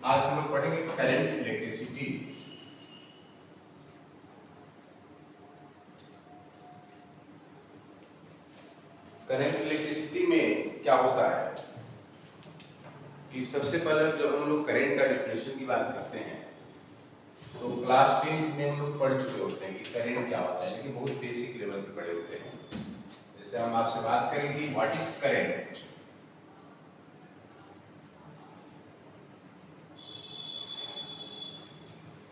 आज हम लोग पढ़ेंगे करंट इलेक्ट्रिसिटी। करंट इलेक्ट्रिसिटी में क्या होता है कि सबसे पहले जब हम लोग करंट का डेफिनेशन की बात करते हैं तो क्लास 10 में हम लोग पढ़ चुके होते हैं कि करंट क्या होता है, लेकिन बहुत बेसिक लेवल पे पढ़े होते हैं। जैसे हम आपसे बात करेंगे व्हाट इज करंट,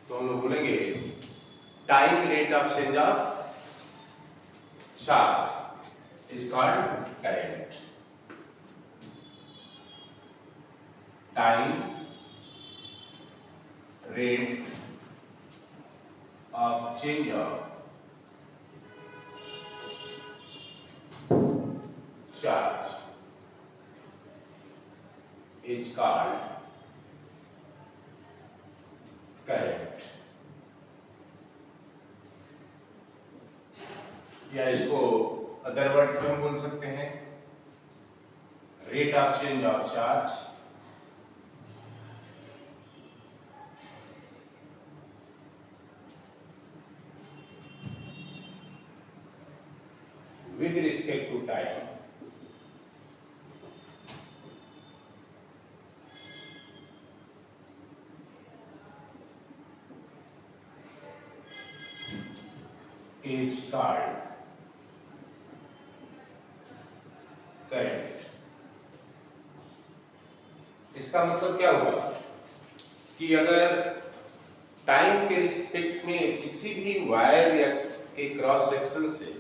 तो हम लोग बोलेंगे time rate of change of charge is called current. Time rate of change of charge is called current, या इसको अदर वर्ड्स में हम बोल सकते हैं rate of change of charge with respect to time is called current। इसका मतलब क्या हुआ कि अगर टाइम के रिस्पेक्ट में किसी भी वायर या के क्रॉस सेक्शन से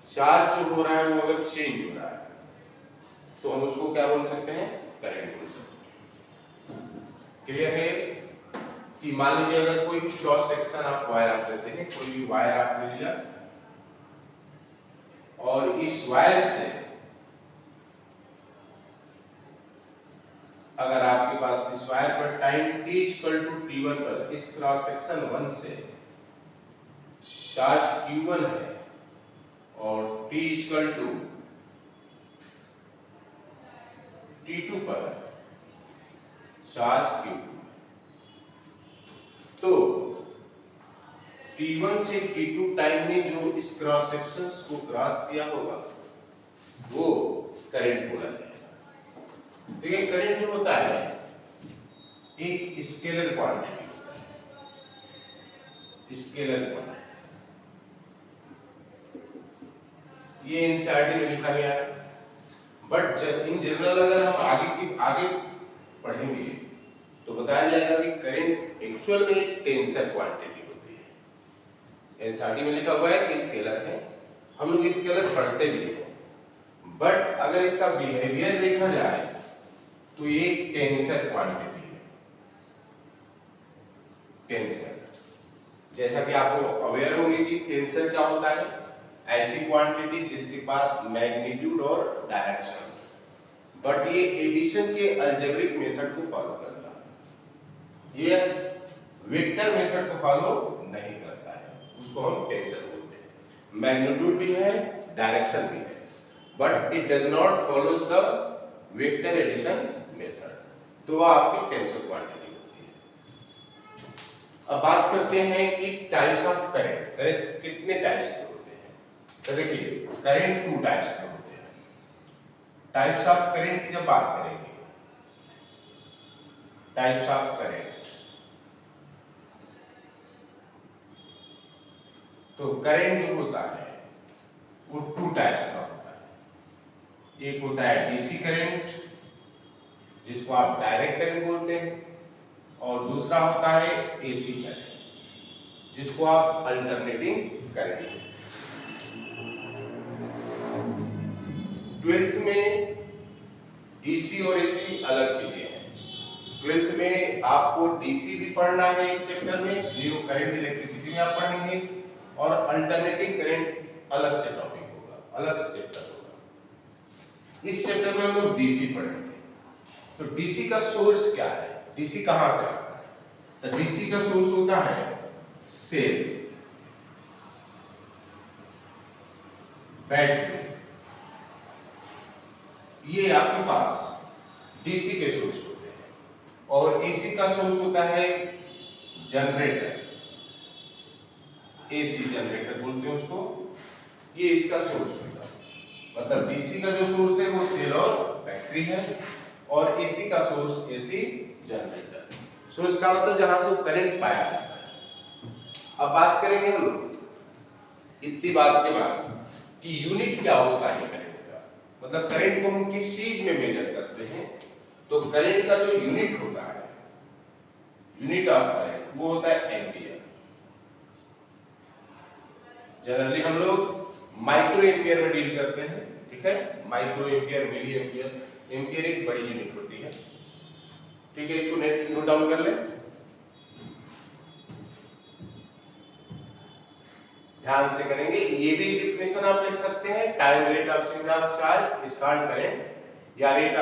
चार्ज जो हो रहा है वो अगर चेंज हो रहा है तो हम उसको क्या बोल सकते हैं, करंट बोल सकते हैं। क्लियर है कि मान लीजिए अगर कोई क्रॉस सेक्शन ऑफ वायर आप लेते हैं, कोई भी वायर आपने लिया और इस वायर से अगर आपके पास इस वायर पर टाइम t = t1 पर इस क्रॉस सेक्शन 1 से चार्ज q1 है और t = t2 पर चार्ज q2, तो t1 से t2 टाइम में जो इस क्रॉस सेक्शंस को क्रॉस किया होगा वो करंट बोला जाएगा। देखिए करंट जो होता है एक स्केलर क्वांटिटी होता है, स्केलर क्वांटिटी। ये एनसीईआरटी में लिखा गया है, बट इन जनरल अगर हम आगे पढ़ेंगे तो बताया जाएगा कि करंट एक्चुअल में एक टेंसर क्वांटिटी होती है। एनसीईआरटी में लिखा हुआ है कि स्केलर है, हम लोग स्केलर पढ़ते भी हैं, बट अगर इसका बिहेवियर देखा जाए तो ये एक टेंसर क्वांटिटी है। टेंसर, जैसा कि आपको अवेयर होंगे कि टेंसर क्या होता है, ऐसी क्वांटिटी जिसके पास मैग्नीट्यूड और डायरेक्शन, बट ये एडिशन के अलजेब्रिक मेथड को फॉलो करता है, ये वेक्टर मेथड को फॉलो नहीं करता है, उसको हम टेंसर बोलते हैं। मैग्नीट्यूड भी है, डायरेक्शन भी है, but it does not follows the vector addition method, तो वह आपकी टेंसर क्वांटिटी होती है। अब बात करते हैं कि टाइप्स ऑफ करंट। करंट कितने टाइप्स के होते हैं, तो देखिए करंट 2 टाइप्स के होते हैं। टाइप्स ऑफ करंट की जब बात करेंगे, टाइप्स ऑफ करंट, तो करंट जो होता है वो 2 टाइप्स का होता है। एक होता है डीसी करंट जिसको आप डायरेक्ट करंट बोलते हैं, और दूसरा होता है एसी करंट जिसको आप अल्टरनेटिंग करंट। 12th में डीसी और एसी अलग चीजें हैं। 12th में आपको डीसी भी पढ़ना है एक चैप्टर में, जो करंट इलेक्ट्रिसिटी में आप पढ़ेंगे, और अल्टरनेटिंग करंट अलग से टॉपिक होगा, अलग से चैप्टर होगा। इस चैप्टर में हम लोग डीसी पढ़ेंगे। तो डीसी का सोर्स क्या है, डीसी कहां से आता है, तो डीसी का सोर्स होता है सेल, बैटरी, ये आपके पास डीसी के सोर्स होते हैं। और एसी का सोर्स होता है जनरेटर, एसी जनरेटर बोलते हैं उसको, ये इसका सोर्स होता है। मतलब डीसी का जो सोर्स है वो सेल और बैटरी है, और एसी का सोर्स एसी जनरेटर। सोर्स का मतलब जहां से वो करंट पाया जाता है। अब बात करेंगे हम लोग इतनी बात के बाद कि यूनिट क्या होता है करंट का, मतलब करंट को हम किस चीज में मेजर करते हैं। तो करंट का जो यूनिट होता है, यूनिट ऑफ करंट, वो होता है एम्पियर। जनरली हम लोग माइक्रो एम्पियर में डील करते हैं, ठीक है। Micro ampere, milli ampere, ampere एक बड़ी यूनिट होती है, ठीक है। इसको नोट डाउन कर ले, ध्यान से करेंगे। ये भी डिफिनेशन आप लिख सकते हैं, time rate of change of charge installed current, या rate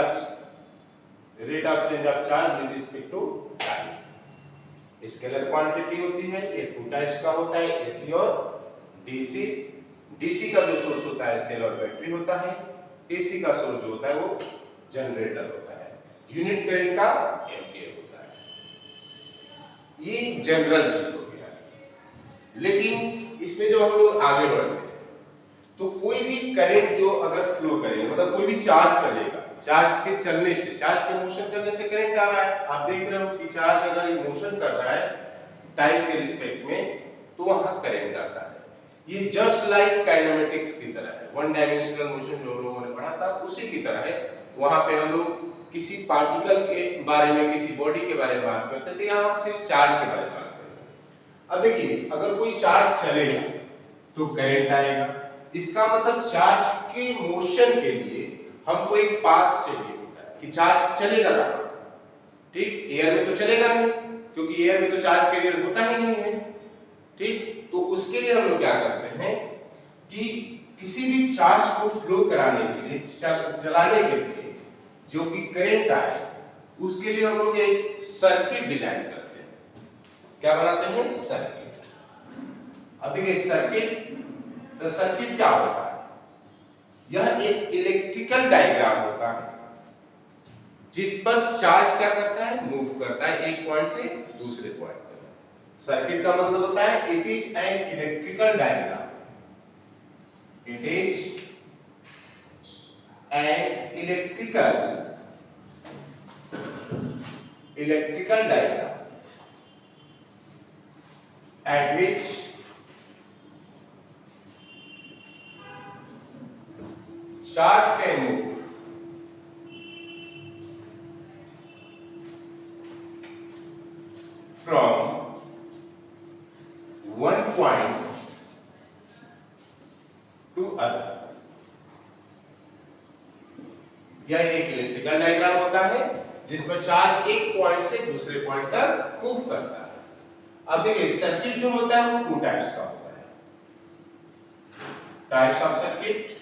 of change of charge with respect to time. Scalar quantity होती है, ये टू टाइप्स का होता है, एसी और डीसी। डीसी का जो सोर्स होता है सेल और बैटरी होता है, एसी का सोर्स जो होता है वो जनरेटर होता है। यूनिट करंट का एम्पियर होता है। ये जनरल चीज हो गया। लेकिन इसमें जो हम लोग आगे बढ़ते हैं, तो कोई भी करंट जो अगर फ्लो करेगा, मतलब कोई भी चार्ज चलेगा, चार्ज के चलने से, चार्ज के मोशन करने से करंट आ रहा है। आप देख रहे हो कि चार्ज अगर मोशन कर रहा है टाइम के रिस्पेक्ट में, तो वहां करंट आता है। ये जस्ट लाइक काइनेमेटिक्स की तरह है, वन डायमेंशनल मोशन जो लोगों ने पढ़ा था उसी की तरह है। वहां पे हम लोग किसी पार्टिकल के बारे में, किसी बॉडी के बारे में बात करते थे, यहाँ सिर्फ चार्ज के बारे में बात करते हैं। अब देखिए, अगर कोई चार्ज चलेगा तो करंट आएगा। इसका मतलब चार्ज के मोशन के लिए हमको एक पाथ चाहिए होता है कि चार्ज चलेगा कहां। ठीक, एयर में तो चलेगा नहीं, क्योंकि एयर में तो चार्ज कैरियर होता ही नहीं है। ठीक, तो उसके लिए हम लोग क्या करते हैं कि किसी भी चार्ज को फ्लो कराने के लिए, चलाने के लिए जो कि करंट आए, उसके लिए हम लोग एक सर्किट डिजाइन करते हैं। क्या बनाते हैं? सर्किट। अब देखिए सर्किट, तो सर्किट क्या होता है? यह एक इलेक्ट्रिकल डायग्राम होता है जिस पर चार्ज क्या करता है? मूव करता है एक पॉइंट से दूसरे पॉइंट पर। सर्किट का मतलब होता है it is an electrical diagram, it is an electrical diagram at which charge can move from one point to other। यह एक इलेक्ट्रिकल डायग्राम होता है जिसमें चार्ज एक पॉइंट से दूसरे पॉइंट तक मूव करता है। अब देखिए सर्किट जो होता है वो टू टाइप्स का होता है। टाइप्स ऑफ सर्किट,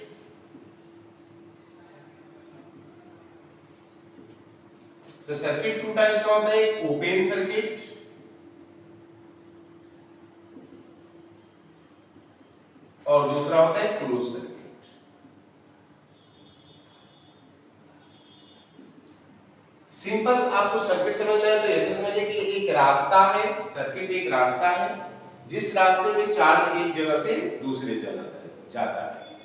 तो सर्किट टू टाइप्स का होता है, एक ओपन सर्किट और दूसरा होता है क्लोज सर्किट। सिंपल आपको सर्किट समझना है तो ऐसे समझिए कि एक रास्ता है, सर्किट एक रास्ता है जिस रास्ते में चार्ज एक जगह से दूसरे जगह जाता है।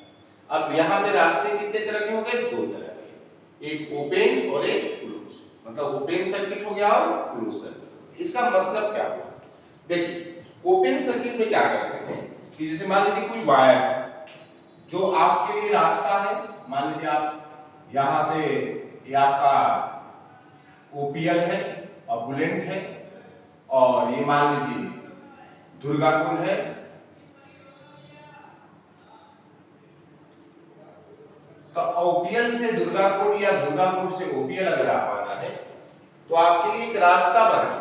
अब यहाँ पे रास्ते कितने तरह के हो गए? दो तरह के, एक ओपन और एक क्लोज। मतलब ओपन सर्किट हो गया और क्लोज सर्किट। इसका मतलब क्या हुआ? देखिए ओपन सर्किट में क्या करते हैं कि जैसे मान लीजिए कोई वायर है जो आपके लिए रास्ता है। मान लीजिए आप यहां से, ये आपका ओपीएल है और बुलेंट है, और ये मान लीजिए दुर्गाकुंड है, तो ओपीएल से दुर्गाकुंड या दुर्गाकुंड से ओपीएल अगर आप आना है तो आपके लिए एक रास्ता बना।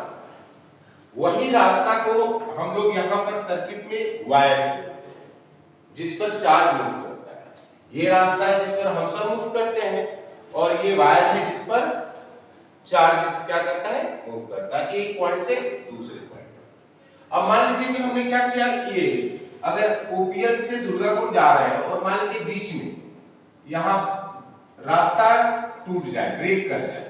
वही रास्ता को हम लोग यहाँ पर सर्किट में वायर से, जिस पर चार्ज मूव करता है। ये रास्ता है जिस पर हम सब मूव करते हैं, और ये वायर है जिस पर चार्ज क्या करता है? मूव करता है एक पॉइंट से दूसरे पॉइंट। अब मान लीजिए कि हमने क्या किया, ये अगर ओपीएल से दुर्गाकुंड जा रहे हैं और मान लीजिए बीच में यहां रास्ता टूट जाए, ब्रेक कर जाए,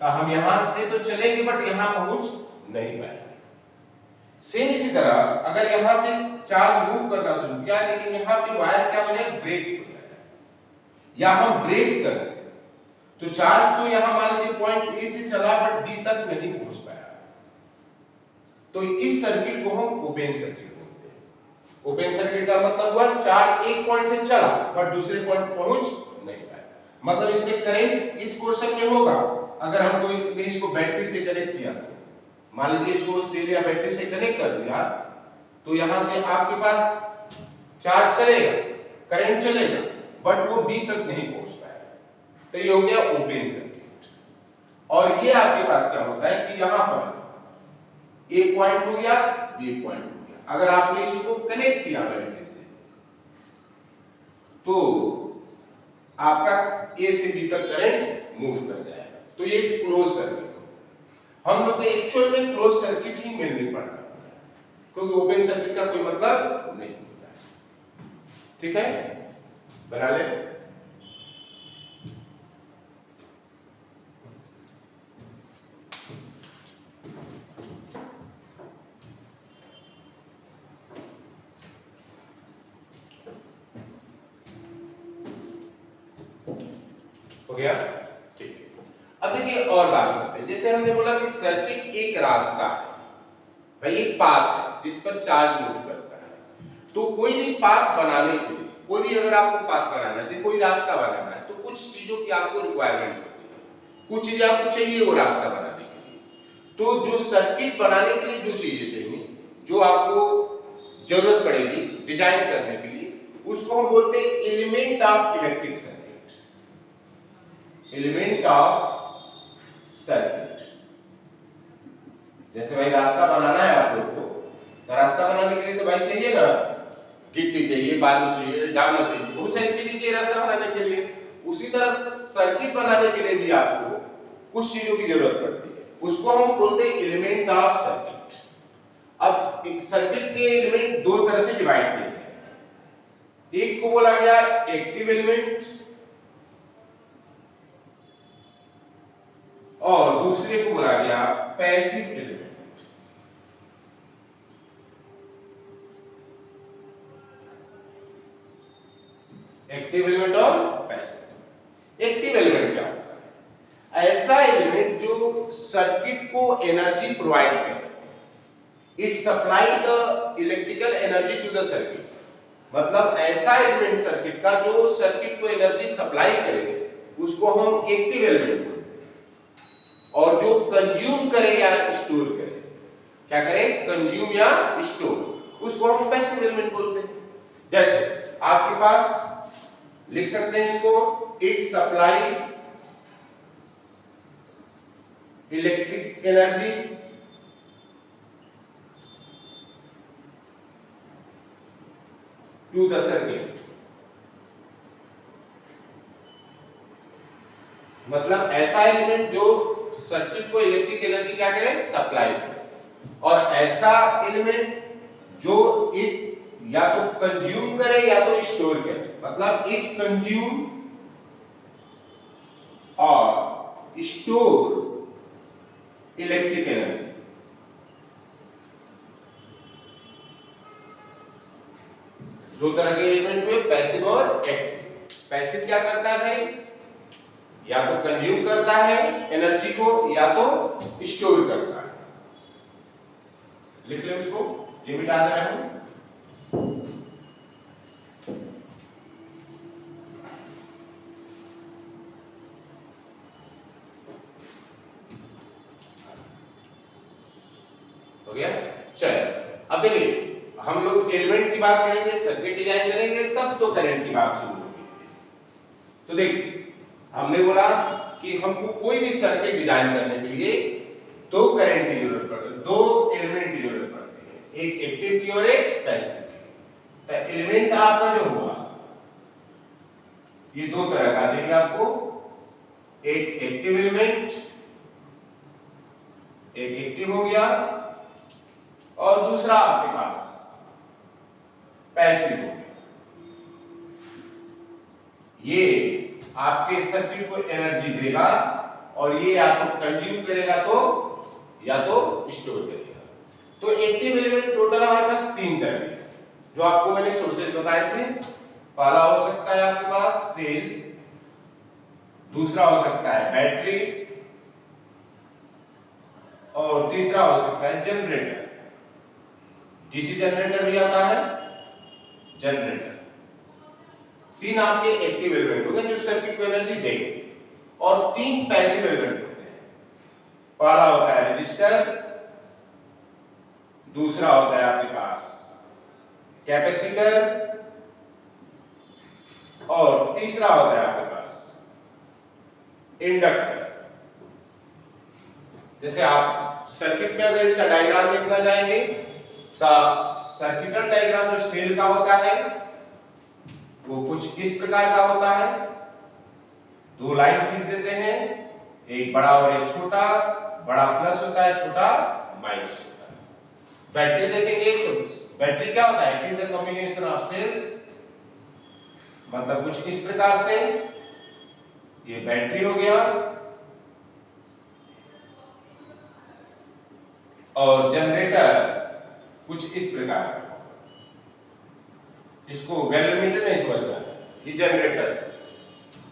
तो हम यहां से तो चलेंगे बट यहां पहुंच नहीं पाएंगे। सेम इसी तरह अगर यहां से चार्ज मूव करना शुरू किया लेकिन यहां पे वायर क्या बने, ब्रेक हो जाएगा, या हम ब्रेक कर दें तो चार्ज तो यहां मान लीजिए पॉइंट ए से चला बट बी तक नहीं पहुंच पाया, तो इस सर्किट को हम ओपन सर्किट बोलते हैं। ओपन सर्किट का मतलब हुआ चार्ज एक पॉइंट से चला बट दूसरे पॉइंट पर पहुंच नहीं पाया, मतलब इसमें करंट इस पोर्शन में होगा। अगर हम कोई ने इसको बैटरी से कनेक्ट किया, मान लीजिए इसको सेल या बैटरी से कनेक्ट कर दिया, तो यहां से आपके पास चार्ज चलेगा, करंट चलेगा, बट वो बी तक नहीं पहुंच पाएगा, तो ये हो गया ओपन सर्किट। और ये आपके पास क्या होता है कि यहां पर एक पॉइंट हो गया, बी पॉइंट हो गया, अगर आपने इसको कनेक्ट किया बैटरी से तो आपका ए से बी तक करंट मूव कर जाएगा, तो ये क्लोज सर्किट हो। हम लोग को एक्चुअल में क्लोज सर्किट ही मेनली पढ़ना होता है, क्योंकि ओपन सर्किट का कोई मतलब नहीं होता है। ठीक है, बना ले। हो गया, ठीक है। अब देखिए और बात करते हैं, जैसे हमने बोला कि सर्किट एक रास्ता है, भाई एक पाथ है जिस पर चार्ज मूव करता है, तो कोई भी पाथ बनाने के लिए, कोई भी अगर आपको पाथ बनाना है, कोई रास्ता बनाना है, तो कुछ चीजों की आपको रिक्वायरमेंट होती है, कुछ चीजें आपको चाहिए वो रास्ता बनाने के लिए। तो जो सर्किट बनाने के लिए जो चीजें चाहिए, जो आपको जरूरत पड़ेगी डिजाइन करने के लिए, उसको हम बोलते हैं element of electric circuit. Element of circuit, जैसे भाई रास्ता बनाना है आप लोग को, तो रास्ता बनाने के लिए तो भाई चाहिए ना, गिट्टी चाहिए, बालू चाहिए, डामर चाहिए, बहुत सारी चीजें चाहिए रास्ता बनाने के लिए। उसी तरह सर्किट बनाने के लिए भी आपको कुछ चीजों की जरूरत पड़ती है, उसको हम बोलते हैं एलिमेंट ऑफ सर्किट। अब एक सर्किट के एलिमेंट दो तरह से डिवाइड किए गए, एक को बोला गया एक्टिव एलिमेंट और दूसरे को बोला गया पैसिव एलिमेंट। एक्टिव एलिमेंट और पैसिव। एक्टिव एलिमेंट क्या होता है? ऐसा एलिमेंट जो सर्किट को एनर्जी प्रोवाइड करे, it supply the electrical energy to the circuit, मतलब ऐसा एलिमेंट सर्किट का जो सर्किट को एनर्जी सप्लाई करे, उसको हम एक्टिव एलिमेंट बोलते हैं। और जो कंज्यूम करे या स्टोर करे, क्या करे, कंज्यूम या स्टोर, उसको हम पैसिव एलिमेंट बोलते हैं। जैसे आपके पास लिख सकते हैं इसको, it supply electric energy to the circuit, मतलब ऐसा एलिमेंट जो सर्किट को इलेक्ट्रिक एनर्जी क्या करे, सप्लाई करे। और ऐसा एलिमेंट जो इट या तो कंज्यूम करे या तो स्टोर करे, मतलब इट कंज्यूम और स्टोर इलेक्ट्रिक एनर्जी। दो तरह के एलिमेंट हुए, पैसिव और एक्टिव। पैसिव क्या करता है भाई, या तो कंज्यूम करता है एनर्जी को या तो स्टोर करता है। लिख ले उसको, ये मिटा दे रहे हैं। हो गया, चलो अब देखिए हम लोग एलिमेंट की बात करेंगे, सर्किट डिजाइन करेंगे, तब तो करंट की बात शुरू होगी। तो देखिए हमने बोला कि हमको कोई भी सर्किट डिजाइन करने के लिए दो करंट की जरूरत पड़ती है, दो एलिमेंट की जरूरत पड़ती है, एक एक्टिव की और एक पैसिव की। तो एलिमेंट आपका जो हुआ ये दो तरह का चाहिए आपको, एक एक्टिव एलिमेंट, एक एक्टिव हो गया, और दूसरा आपके पास पैसिव हो गया। ये आपके सर्किट को एनर्जी देगा और ये या तो कंज्यूम करेगा तो या तो स्टोर करेगा। तो एक्टिव एलिमेंट टोटल हमारे पास 3 तरह के हैं जो आपको मैंने सोर्सेज बताए थे। पहला हो सकता है आपके पास सेल, दूसरा हो सकता है बैटरी और तीसरा हो सकता है जनरेटर। डीसी जनरेटर भी आता है, जनरेटर। 3 आपके एक्टिव एलिमेंट हो गए जो सर्किट को एनर्जी देंगे और 3 पैसिव एलिमेंट होते हैं। पहला होता है रेजिस्टर, दूसरा होता है आपके पास कैपेसिटर और तीसरा होता है आपके पास इंडक्टर। जैसे आप सर्किट में अगर इसका डायग्राम देखना जाएंगे तो सर्किटल डायग्राम जो सेल का होता है वो कुछ इस प्रकार का होता है। 2 लाइन खींच देते हैं, एक बड़ा और एक छोटा। बड़ा प्लस होता है, छोटा माइनस होता है। बैटरी देखेंगे तो बैटरी क्या होता है? It is the combination of cells, मतलब कुछ इस प्रकार से। ये बैटरी हो गया और जनरेटर कुछ इस प्रकार का। इसको गैल्वेनोमीटर नहीं समझना है, ये जनरेटर।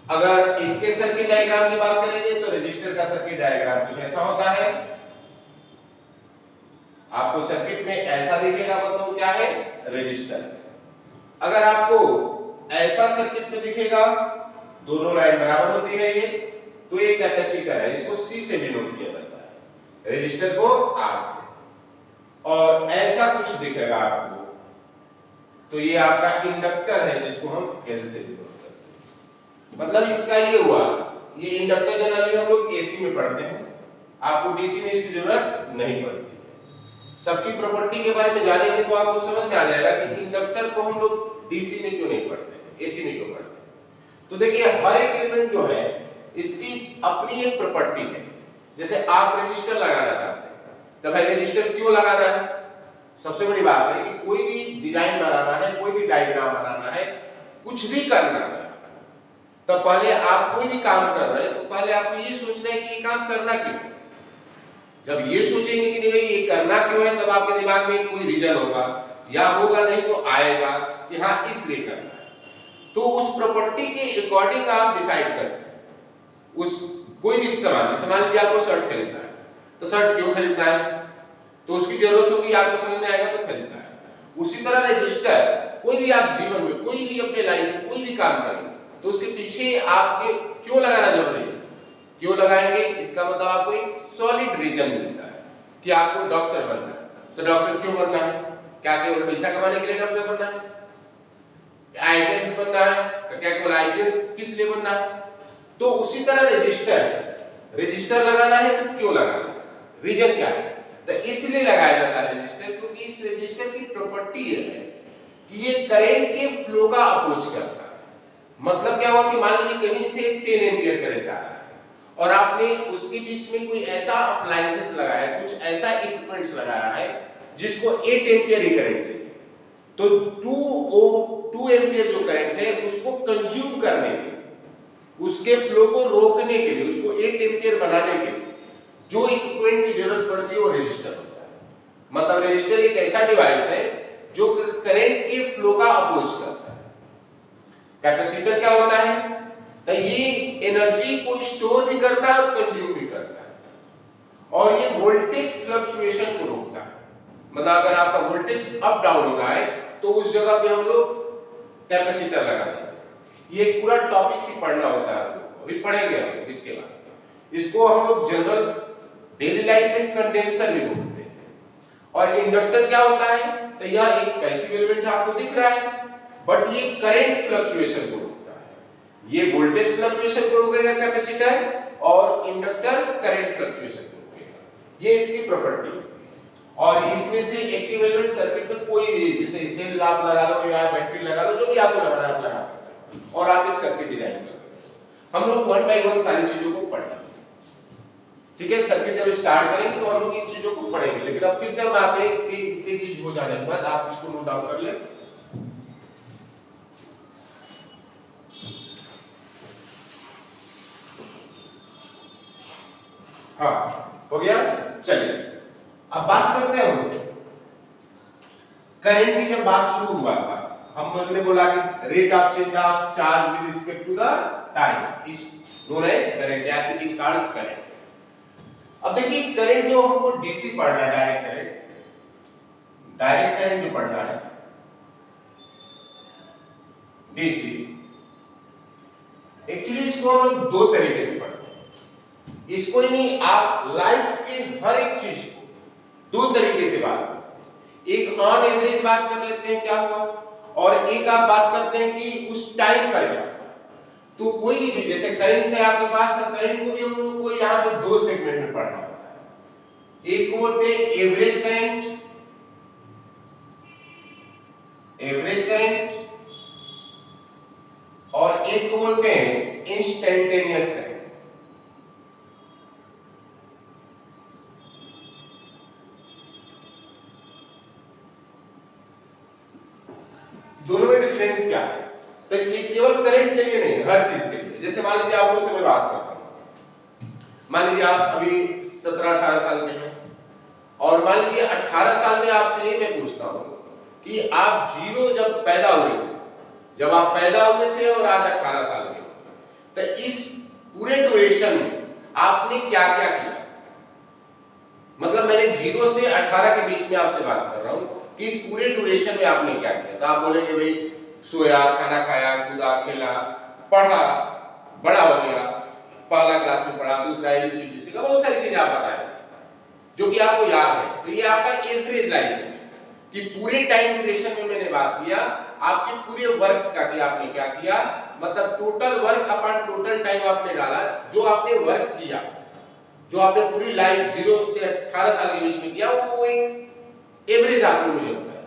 अगर इसके सर्किट डायग्राम की बात करेंगे तो रजिस्टर का सर्किट डायग्राम कुछ ऐसा होता है। आपको सर्किट में ऐसा दिखेगा तो क्या है? रजिस्टर। अगर आपको ऐसा सर्किट में दिखेगा, दोनों लाइन बराबर होती है ये, तो ये कैपेसिटर है। इसको C से डिनोट किया जाता है, रजिस्टर को R से। और ऐसा कुछ दिखेगा आपको तो ये आपका इंडक्टर है जिसको हम L से डिनोट करते हैं। मतलब इसका ये हुआ, ये इंडक्टर जनरली हम लोग AC में पढ़ते हैं, आपको DC में इसकी जरूरत नहीं पड़ती है। सबकी प्रॉपर्टी के बारे में जानेंगे तो आपको समझ में आ जाएगा कि इंडक्टर को हम लोग DC में क्यों नहीं पढ़ते हैं, AC में क्यों पढ़ते हैं। तो देखिए हर एक एलिमेंट जो है इसकी अपनी एक प्रॉपर्टी है। जैसे आप रजिस्टर लगाना चाहते हैं तो भाई रजिस्टर क्यों लगाना है? सबसे बड़ी बात है कि कोई भी डिजाइन बनाना है, कोई भी डायग्राम बनाना है, कुछ भी करना है, तो पहले आप कोई भी काम कर रहे हैं तो पहले आपको ये सोचना है कि ये काम करना क्यों है। जब ये सोचेंगे कि नहीं भाई ये करना क्यों है, तब आपके दिमाग में कोई रीजन होगा, या होगा नहीं तो आएगा कि हाँ इसलिए करना है। तो उस प्रॉपर्टी के अकॉर्डिंग आप डिसाइड करते हैं। उस कोई भी सामान, जैसे मान लीजिए आपको शर्ट खरीदना है, तो शर्ट क्यों खरीदना है? तो उसकी जरूरत होगी, आपको समझ में आएगा तो खरीदना है। उसी तरह रजिस्टर, कोई भी आप जीवन में, कोई भी अपने लाइफ में कोई भी काम करेंगे तो उसके पीछे आपके क्यों लगाना जरूरी है। क्यों लगाएंगे? इसका मतलब आपको एक सॉलिड रीजन मिलता है कि आपको डॉक्टर बनना है। तो डॉक्टर क्यों बनना है? क्या केवल पैसा कमाने के लिए डॉक्टर बनना है? आईटीएस बनना है तो क्या केवल आईटीएस किस लिए बनना है? तो उसी तरह रजिस्टर लगाना है तो क्यों लगाना है, रीजन क्या है? तो इसलिए लगाया जाता है रजिस्टर क्योंकि इस रजिस्टर की प्रॉपर्टी है कि ये करंट के फ्लो का अप्रोच करता है। मतलब क्या हुआ कि मान लीजिए कहीं से 10 एम्पीयर करंट आ रहा है और आपने उसके बीच में कोई ऐसा अप्लायंसेस लगाया है, कुछ ऐसा इक्विपमेंट्स लगाया है जिसको 8 एम्पीयर ही करंट चाहिए, तो 2 एम्पीयर जो करंट है उसको कंज्यूम करने के लिए, उसके फ्लो को रोकने के लिए, उसको 8 एम्पीयर बनाने के लिए जो इक्विपमेंट की जरूरत पड़ती है वो रजिस्टर होता है। मतलब रजिस्टर एक ऐसा डिवाइस है जो करंट के फ्लो का अपोज करता है। कैपेसिटर क्या होता है? तो ये एनर्जी को स्टोर भी करता है और कंज्यूम भी करता है और ये वोल्टेज फ्लक्चुएशन को रोकता है। मतलब अगर आपका वोल्टेज अप डाउन हो रहा है तो उस जगह पे हम लोग कैपेसिटर लगा देते हैं। ये पूरा टॉपिक ही पढ़ना होता है, अभी पढ़ेंगे हम लोग इसके बाद। इसको हम लोग जनरल डेली लाइफ में कंडेंसर भी बोलते हैं। और इंडक्टर क्या होता है? तो यह एक पैसिव एलिमेंट आपको दिख रहा है, बट ये करंट फ्लक्चुएशन को रोकता है। ये वोल्टेज फ्लक्चुएशन को रोकेगा कैपेसिटर, और इंडक्टर करंट फ्लक्चुएशन को रोकेगा। ये इसकी प्रॉपर्टी है। और इसमें से एक्टिव एलिमेंट सर्किट में कोई भी, जैसे सेल आप लगा लो या बैटरी लगा लो, जो भी आपको लगाना है आप लगा सकते हैं और आप एक सर्किट डिजाइन कर सकते हैं। हम लोग 1 बाय 1 सारी चीजों को पढ़ेंगे, ठीक है। सर्किट जब स्टार्ट करेंगे तो हम लोग इन चीजों को पढ़ेंगे, लेकिन अब फिर से हम आते हैं कि इतनी चीज हो जाने के बाद आप इसको नोट डाउन कर लें। हाँ हो गया। चलिए अब बात करते हैं हम करंट की। जब बात शुरू हुआ था हमने बोला कि rate of change of charge with respect to the time is known as current या इट इज कॉल्ड करंट। अब देखिए करंट जो हमको डीसी पढ़ना है, डायरेक्ट करंट जो पढ़ना है डीसी, एक्चुअली इसको हम लोग दो तरीके से पढ़ते हैं। इसको नहीं, आप लाइफ के हर एक चीज को दो तरीके से बात करते हैं। एक ऑन एवरेज बात कर लेते हैं क्या हुआ, और एक आप बात करते हैं कि उस टाइम पर क्या। तो कोई भी चीज जैसे करंट है आपके पास, तो करंट को भी हम लोग को यहाँ पे दो सेगमेंट में पढ़ना होता है। एक को बोलते हैं एवरेज करंट, और एक को बोलते हैं इंस्टेंटेनियस करंट। दोनों में डिफरेंस क्या है? तो ये केवल करंट के लिए नहीं, हर चीज के लिए। जैसे मान लीजिए आपको से मैं बात करता हूं, मान लीजिए आप अभी 17-18 साल के हैं, और मान लीजिए 18 साल में आपसे ये मैं पूछता हूं कि आप जीरो जब पैदा हुए थे, जब आप पैदा हुए थे और आज 18 साल के, तो इस पूरे ड्यूरेशन में आपने क्या क्या किया? मतलब मैंने 0 से 18 के बीच में आपसे बात कर रहा हूं कि इस पूरे ड्यूरेशन में आपने क्या किया। तो आप बोलेंगे भाई सोया, खाना खाया, कूदा, खेला, पढ़ा, बड़ा हो गया, पहला क्लास में पढ़ा, दूसरा एबीसीडी सीखा, बहुत सारी चीजें आप बताए जो कि आपको याद है। तो ये आपका एवरेज लाइफ है कि पूरे टाइम ड्यूरेशन में मैंने बात किया, आपके पूरे वर्क का कि आपने क्या किया, मतलब total work upon total time आपने डाला, जो आपने वर्क किया, जो आपने पूरी लाइफ 0 से 18 साल के बीच में किया, वो एक एवरेज आपने मुझे बताया।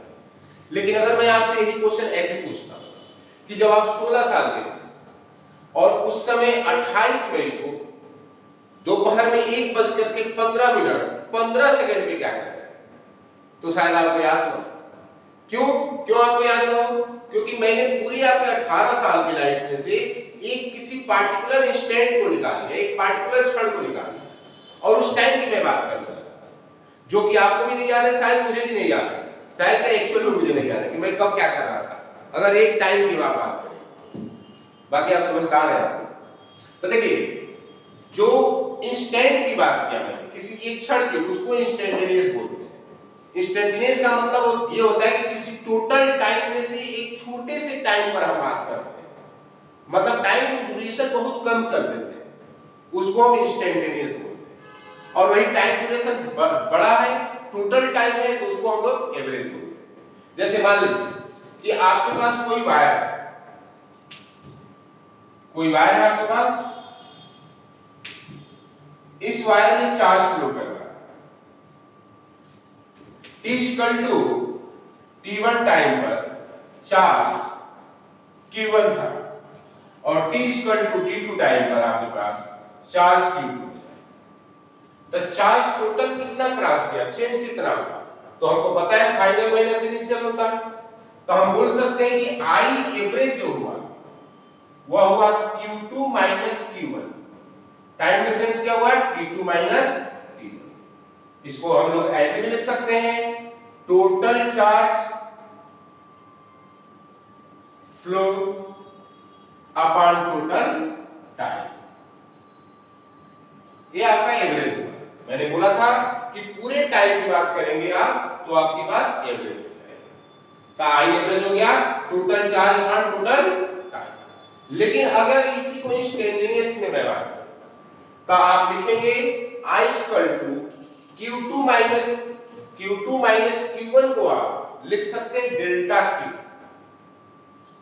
लेकिन अगर मैं आपसे यही क्वेश्चन ऐसे पूछता हूं कि जब आप 16 साल के थे और उस समय 28 मई को दोपहर में 1:15 पे क्या कर रहे हैं, तो शायद आपको याद हो। क्यों आपको याद ना हो? क्योंकि मैंने पूरी आपके 18 साल की लाइफ में से एक किसी पार्टिकुलर इंस्टेंट को निकाल लिया, एक पार्टिकुलर क्षण को निकाल लिया, और उस टाइम की मैं बात करने लगा, जो कि आपको भी नहीं याद है, शायद मुझे भी नहीं याद है, शायद एक्चुअल में मुझे नहीं याद है कि मैं कब क्या कर रहा था, अगर एक टाइम की बात करें। बाकी आप समझदार हैं। तो देखिए जो इंस्टेंट की बात किया मैंने, किसी एक क्षण की, उसको इंस्टेंटेनियस बोलते हैं। इंस्टेंटेनियस का मतलब ये होता है कि किसी टोटल टाइम में से एक छोटे से टाइम पर हम बात करते हैं, मतलब टाइम की ड्यूरेशन बहुत कम कर देते हैं, उसको हम इंस्टेंटेनियस बोलते हैं। और वही टाइम ड्यूरेशन बड़ा है, टोटल टाइम है, तो उसको हम लोग एवरेज बोलते हैं। जैसे मान लीजिए कि आपके पास कोई वायर है, आपके पास, इस वायर में चार्ज फ्लो कर रहा है, t=t1 टाइम पर चार्ज q1 था, और t=t2 टाइम पर आपके पास चार्ज q2 है। तो चार्ज टोटल कितना क्रॉस किया, चेंज कितना हुआ? तो हमको पता है फाइनल माइनस इनिशियल होता है, तो हम बोल सकते हैं कि I एवरेज जो हुआ वह हुआ q2 minus q1। Time difference क्या हुआ? t2 minus t1। इसको हम लोग ऐसे भी लिख सकते हैं, total charge flow upon total time. ये आपका एवरेज हुआ। मैंने बोला था कि पूरे टाइम की बात करेंगे आप तो आपके पास एवरेज हो जाएगा। तो आई एवरेज हो गया total charge upon total time. लेकिन अगर इसी को इंस्टेंटेनियस में मैं बात करूं तो आप लिखेंगे I q2 माइनस q1 को आप लिख सकते हैं डेल्टा q,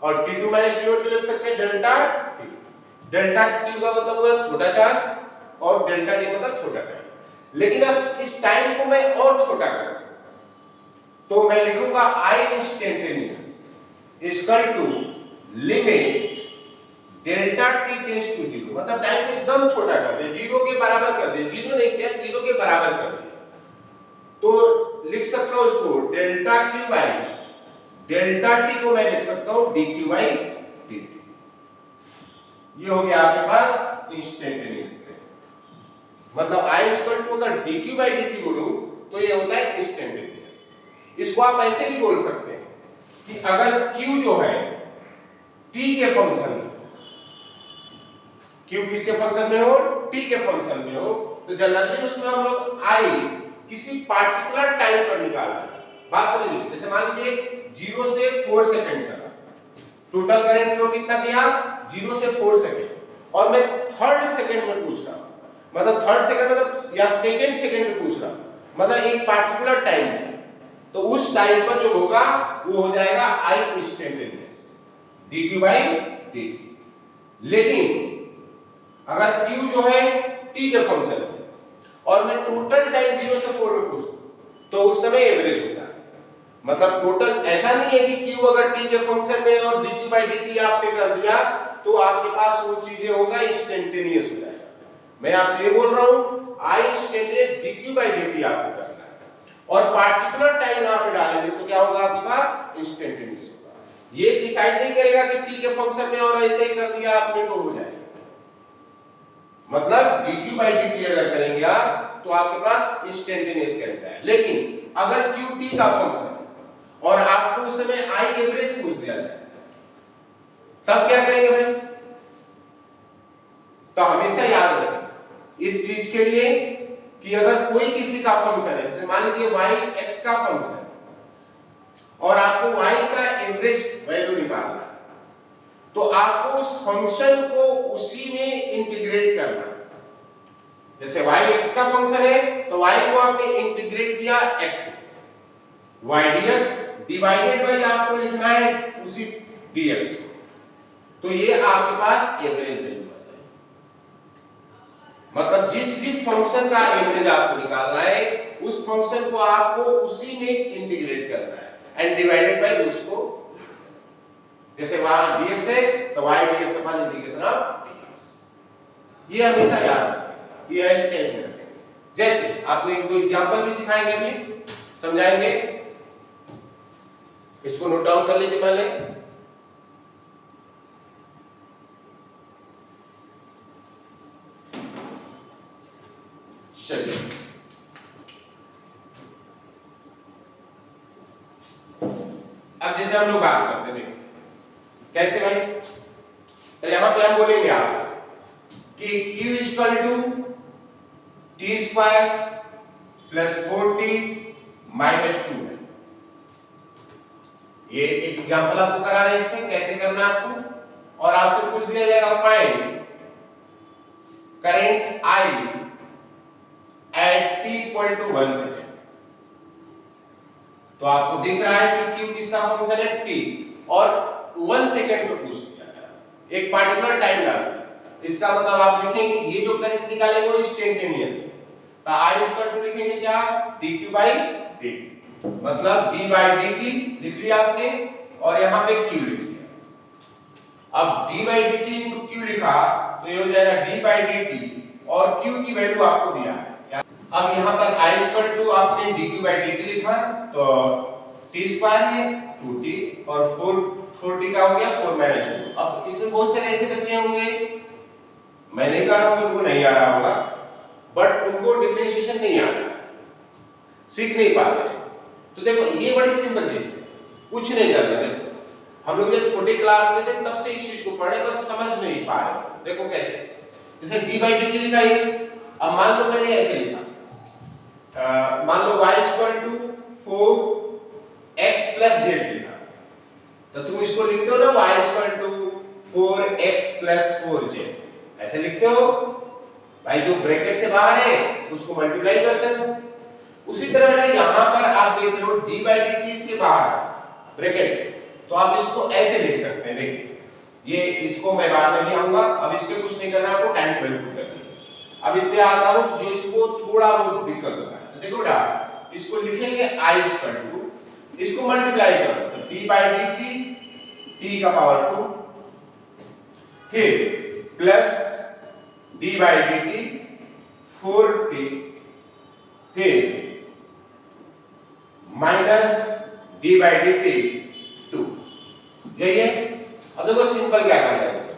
और t2 माइनस t1 को लिख सकते हैं डेल्टा t। डेल्टा t का मतलब होगा छोटा चार्ज, और डेल्टा t मतलब छोटा टाइम। लेकिन अब इस टाइम को मैं और छोटा कर दूं तो मैं लिखूंगा I instantaneous equal to limit delta t tends to 0, मतलब टाइम को एकदम छोटा कर दे, 0 के बराबर कर दे, 0 नहीं किया, 0 के बराबर कर दे, तो लिख सकता हूं इसको delta q by delta t को मैं लिख सकता हूं dq बाई dt। ये हो गया आपके पास इंस्टेंटेनियस। मतलब I इक्वल टू अगर dq बाई dt बोलूं तो ये होता है इंस्टेंटेनियस। इसको आप ऐसे भी बोल सकते हैं कि अगर q जो है t के फंक्शन में, q किसके फंक्शन में हो, t के फंक्शन में हो, तो जनरली उसमें हम लोग I किसी पार्टिकुलर टाइम पर निकालते हैं। बात समझिए, जैसे मान लीजिए 0 से 4 सेकंड चला, टोटल करंट फ्लो कितना किया 0 से 4 सेकंड, और मैं थर्ड सेकंड में पूछ रहा हूं, मतलब थर्ड सेकंड मतलब या सेकंड सेकंड में पूछ रहा हूं, मतलब एक पार्टिकुलर टाइम है, तो उस टाइम पर जो होगा वो हो जाएगा I instantaneous dq by dt। लेकिन अगर q जो है t के फंक्शन है और मैं टोटल टाइम 0 से 4 में पूछूं तो उस समय एवरेज होता है। मतलब टोटल ऐसा नहीं है कि q अगर t के फंक्शन में और dq बाई dt आपने कर दिया तो आपके पास वो चीजें होगा इंस्टेंटेनियस हो जाएगा। मैं आपसे ये बोल रहा हूं I instantaneous dq by dt आपको करना है और पार्टिकुलर टाइम यहां पे डालेंगे तो क्या होगा आपके पास इंस्टेंटेनियस होगा। ये डिसाइड नहीं करेगा कि t के फंक्शन में और ऐसे ही कर दिया आपने तो हो जाएगा। मतलब dq बाई dt अगर करेंगे आप तो आपके पास इंस्टेंटेनियस करंट है। लेकिन अगर q t का फंक्शन और आपको उस समय I एवरेज पूछ दिया जाए तब क्या करेंगे भाई? तो हमेशा याद रखें इस चीज के लिए कि अगर कोई किसी का फंक्शन है, जैसे मान लीजिए y x का फंक्शन और आपको y का एवरेज वैल्यू निकालना है, तो आपको उस फंक्शन को उसी में इंटीग्रेट करना है। जैसे y x का फंक्शन है तो y को आपने इंटीग्रेट किया x, y dx divided by आपको लिखना है उसी dx को, तो ये आपके पास एवरेज वैल्यू है। मतलब जिस भी फंक्शन का एवरेज आपको निकालना है उस फंक्शन को आपको उसी में इंटीग्रेट करना है एंड डिवाइडेड बाय उसको, जैसे वहां dx है तो y dx upon integration of dx। ये हमेशा याद रखें, ये है स्टेप में रखें। जैसे आपको एक दो एग्जांपल भी सिखाएंगे, अभी समझाएंगे, इसको नोट डाउन कर लीजिए पहले। चलिए अब जैसे हम लोग बात करते हैं, देखिए कैसे भाई, तो यहां पे हम बोलेंगे आपसे कि q equal to T square plus 4t minus 2 है। ये एक एग्जांपल आपको करा रहे हैं, इसमें कैसे करना है आपको, और आपसे पूछ दिया जाएगा find current I at t equal to 1 second. तो आपको दिख रहा है कि q किसका फंक्शन है t, और 1 सेकेंड में पूछ दिया गया, एक पार्टिकुलर टाइम डाल दिया। इसका मतलब आप लिखेंगे ये जो करंट निकालेंगे वो इंस्टेंटेनियस है, तो I इक्वल टू लिखेंगे क्या dq बाई dt, मतलब d बाई dt लिख लिया आपने और यहां पे q लिख लिया। अब d by dt into q लिखा तो ये हो जाएगा d बाई dt और q की वैल्यू आपको दिया है। अब यहां पर I इक्वल टू आपने dq बाई dt लिखा तो t स्क्वायर है 2t और 4t का हो गया 4 माइनस 2। अब इसमें बहुत सारे ऐसे बच्चे होंगे, मैं नहीं कह रहा हूं कि उनको नहीं आ रहा होगा, बट उनको डिफरेंशिएशन नहीं आ रहा, सीख नहीं पा रहे। तो देखो ये बड़ी सिंपल चीज है, कुछ नहीं करना। देखो हम लोग जब छोटे क्लास में थे तब से इस चीज को पढ़े, बस समझ नहीं पा रहे। देखो कैसे, जैसे d बाई dt लिखा है, अब मान लो मैंने ऐसे लिखा, मान लो y equal to 4x plus z लिखा, तो तुम इसको लिखते हो ना y equal to 4x plus 4z, ऐसे लिखते हो भाई, जो ब्रैकेट से बाहर है उसको मल्टीप्लाई करते हो। उसी तरह ना यहां पर आप देख रहे हो d बाई dt इसके बाहर ब्रैकेट, तो आप इसको ऐसे लिख सकते हैं। देखिए ये इसको मैं बाद में भी आऊंगा, अब इस पे कुछ नहीं करना, आपको टाइम कैलकुलेट करनी है। अब इस पे आता हूं जो इसको थोड़ा बहुत दिक्कत होता है, तो देखो बेटा इसको लिखेंगे I इक्वल टू, इसको मल्टीप्लाई करो तो d बाई dt t का पावर 2 फिर plus d by dt 4t फिर माइनस d बाई dt 2, यही है। अब देखो सिंपल क्या करना है इसमें,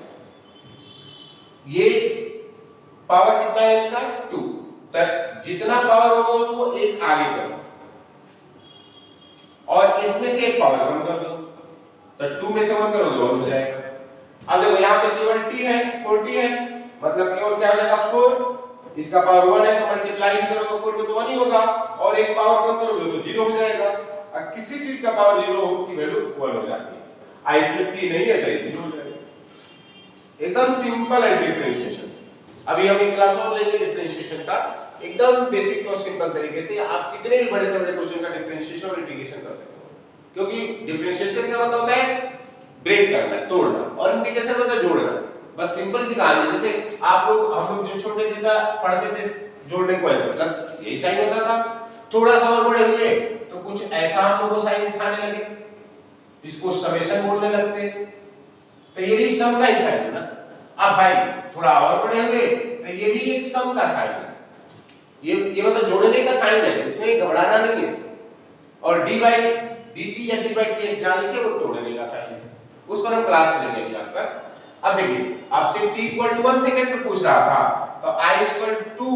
ये पावर कितना है इसका 2, जितना पावर होगा उसको एक आगे कर दो और इसमें से एक पावर कम कर दो, तो 2 में से 1 करोगे 1 हो जाएगा। अब देखो यहाँ पे केवल t है 4t है, मतलब केवल क्या हो जाएगा 4, इसका पावर 1 है तो मल्टीप्लाई भी करोगे 4 में तो 1 ही होगा, और एक पावर कम करोगे तो 0 हो जाएगा। अब किसी चीज का पावर 0 हो की वैल्यू 1 हो जाती है, इसमें t नहीं है तो 0 हो जाएगा। एकदम सिंपल है डिफरेंशिएशन। अभी हम एक क्लास और लेंगे डिफरेंशिएशन का, एकदम बेसिक और सिंपल तरीके से आप कितने भी बड़े से बड़े क्वेश्चन का डिफरेंशिएशन और इंटीग्रेशन कर सकते हो, क्योंकि डिफरेंशिएशन का मतलब होता है ब्रेक करना, तोड़ना, और इंटीग्रेशन मतलब जोड़ना। बस सिंपल सी कहानी, जैसे आप लोग हम लोग जब छोटे थे पढ़ते थे जोड़ने को ऐसे प्लस यही साइन होता था, थोड़ा सा और बड़े हुए तो कुछ ऐसा हम लोग को साइन दिखाने लगे, इसको समेशन बोलने लगते, तो ये भी सम का ही साइन है ना। अब भाई थोड़ा और बड़े हुए तो ये भी एक सम का साइन है, ये मतलब जोड़ने का साइन है, इसमें घबराना नहीं है। और डी बाई dt या डी बाई टी जान लिखे वो तोड़ने का साइन है, उस पर हम क्लास लेंगे अभी आपका। अब देखिए आपसे t इक्वल टू 1 सेकंड पे पूछ रहा था, तो i equal to 2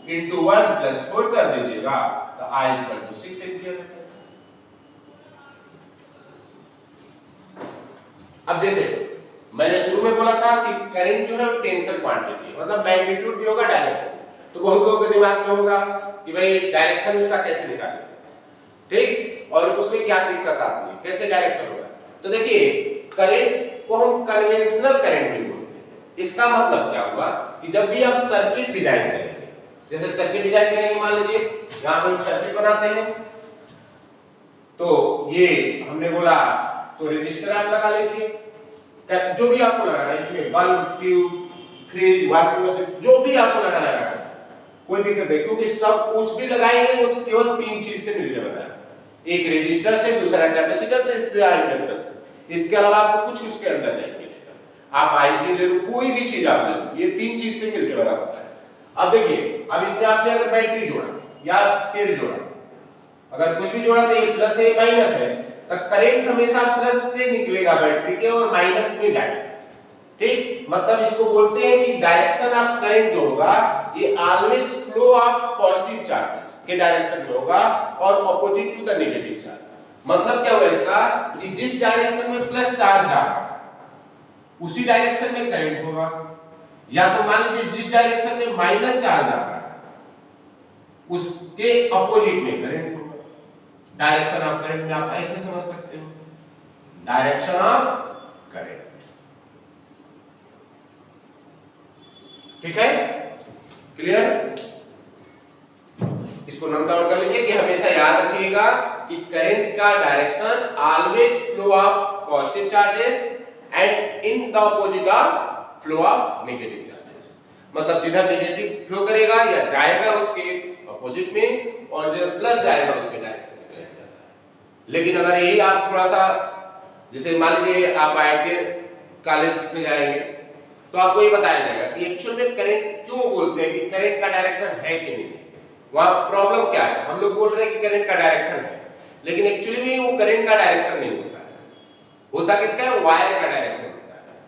into 1 plus 4 कर दीजिएगा, तो i इक्वल टू 6 एम्पियर। अब जैसे मैंने शुरू में बोला था कि करंट जो है वो टेंसर क्वांटिटी है, मतलब मैग्नीट्यूड भी होगा डायरेक्शन, तो बहुत लोगों के दिमाग में होगा कि भाई डायरेक्शन उसका कैसे निकालेंगे, ठीक, और उसमें क्या दिक्कत आती है, कैसे डायरेक्शन होगा। तो देखिए करंट को हम कन्वेंशनल करंट भी बोलते हैं। इसका मतलब क्या हुआ कि जब भी आप सर्किट डिजाइन करेंगे, जैसे सर्किट डिजाइन करेंगे, मान लीजिए यहां पर सर्किट बनाते हैं, तो ये हमने बोला तो रेजिस्टर आप लगा लीजिए, जो भी आपको लगाना है इसमें, bulb, tube, fridge, washing machine, जो भी आपको लगाना है कोई दिक्कत नहीं, क्योंकि सब कुछ भी लगाएंगे वो केवल 3 चीज से मिलकर बना है, एक रेजिस्टर से, दूसरा कैपेसिटर, तीसरा इंडक्टर से, इसके अलावा आपको कुछ उसके अंदर नहीं मिलेगा। आप आईसी ले लो, कोई भी चीज आप ले लो, ये 3 चीज से मिलकर बना होता है। अब देखिए अब इसमें आपने अगर बैटरी जोड़ा या सेल जोड़ा, अगर कुछ भी जोड़ा तो ये प्लस है माइनस है, तो करंट हमेशा प्लस से निकलेगा बैटरी के और माइनस में जाएगा, ठीक, मतलब इसको बोलते हैं कि डायरेक्शन ऑफ करंट जो होगा ये always flow of positive charges के डायरेक्शन में होगा और opposite to the negative charge. मतलब क्या हुआ इसका कि जिस डायरेक्शन में प्लस चार्ज आ रहा है उसी डायरेक्शन में करंट होगा, या तो मान लीजिए जिस डायरेक्शन में माइनस चार्ज आ रहा है उसके अपोजिट में करंट होगा। डायरेक्शन ऑफ करंट में आप ऐसे समझ सकते हो, डायरेक्शन ऑफ करंट, ठीक है, क्लियर। इसको नोट डाउन कर लीजिए कि हमेशा याद रखिएगा कि करंट का direction always flow of positive charges and in the opposite of flow of negative charges, मतलब जिधर नेगेटिव फ्लो करेगा या जाएगा उसके अपोजिट में और जिधर प्लस जाएगा उसके डायरेक्शन में करंट जाता है। लेकिन अगर यही आप थोड़ा सा, जैसे मान लीजिए आप आईटी कॉलेज में जाएंगे तो आपको ये बताया जाएगा कि एक्चुअल में करंट क्यों बोलते हैं कि करंट का डायरेक्शन है कि नहीं, वहां प्रॉब्लम क्या है। हम लोग बोल रहे हैं कि करंट का डायरेक्शन है, लेकिन एक्चुअली में वो करंट का डायरेक्शन नहीं होता है, होता किसका है, वायर का डायरेक्शन होता है,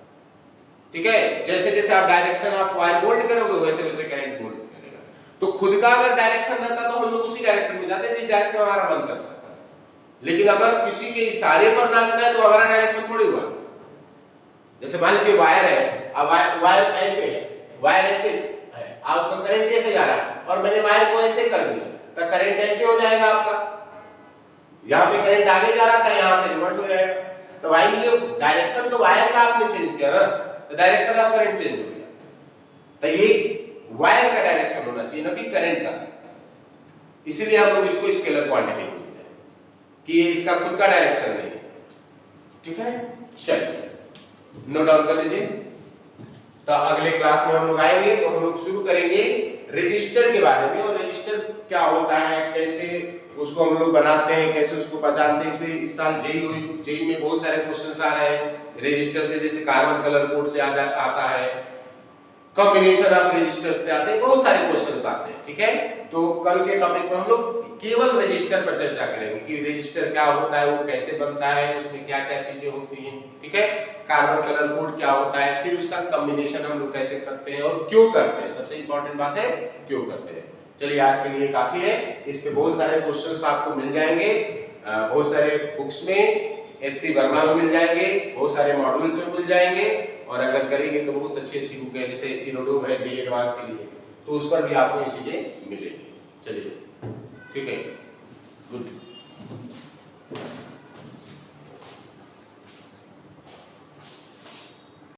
ठीक है। जैसे जैसे आप डायरेक्शन ऑफ वायर मोल्ड करोगे वैसे वैसे करंट मोल्ड करेगा, तो खुद का अगर डायरेक्शन रहता तो हम लोग उसी डायरेक्शन में जाते जिस डायरेक्शन में हमारा मन करता है, लेकिन अगर किसी के इशारे पर नाचना है तो हमारा डायरेक्शन थोड़ी हुआ। जैसे मान लीजिए वायर है, अब वायर ऐसे है, वायर ऐसे है, आप तो करंट ऐसे जा रहा है और मैंने वायर को ऐसे कर दिया तो करंट ऐसे हो जाएगा आपका, यहाँ पे करंट आगे जा रहा था यहाँ से रिवर्ट हो जाएगा। तो भाई ये डायरेक्शन तो वायर का आपने चेंज किया ना, तो डायरेक्शन ऑफ करंट चेंज हो गया, तो ये वायर का डायरेक्शन होना चाहिए ना कि करंट का। इसीलिए हम लोग इसको स्केलर क्वांटिटी बोलते हैं कि ये इसका खुद का डायरेक्शन नहीं है, ठीक है। चलिए नोट डाउन कर लीजिए। तो अगले क्लास में हम लोग आएंगे तो हम लोग शुरू करेंगे रजिस्टर के बारे में, और रजिस्टर क्या होता है, कैसे उसको हम लोग बनाते हैं, कैसे उसको पहचानते हैं। इसमें इस साल जेई में बहुत सारे क्वेश्चंस आ रहे हैं रजिस्टर से, जैसे कार्बन कलर कोड से आता है, कॉम्बिनेशन ऑफ रजिस्टर से आते हैं, बहुत सारे क्वेश्चंस आते हैं, ठीक है। तो कल के टॉपिक में हम लोग केवल रजिस्टर पर चर्चा करेंगे कि रजिस्टर क्या होता है, वो कैसे बनता है, उसमें क्या क्या चीजें होती हैं, ठीक है। कार्बन कलर कोड क्या होता है, फिर उसका कॉम्बिनेशन हम लोग कैसे करते हैं और क्यों करते हैं, सबसे इंपॉर्टेंट बात है क्यों करते हैं। चलिए आज के लिए काफी है। इस पे बहुत सारे क्वेश्चंस आपको मिल जाएंगे, बहुत सारे बुक्स में, एससी वर्मा में मिल जाएंगे, बहुत सारे मॉड्यूल्स में मिल जाएंगे, और अगर करेंगे तो बहुत अच्छी अच्छी बुक है जैसे इनोडोब है जे एडवांस के लिए, तो उस पर भी आपको ये चीजें मिलेंगी। चलिए ठीक है, गुड।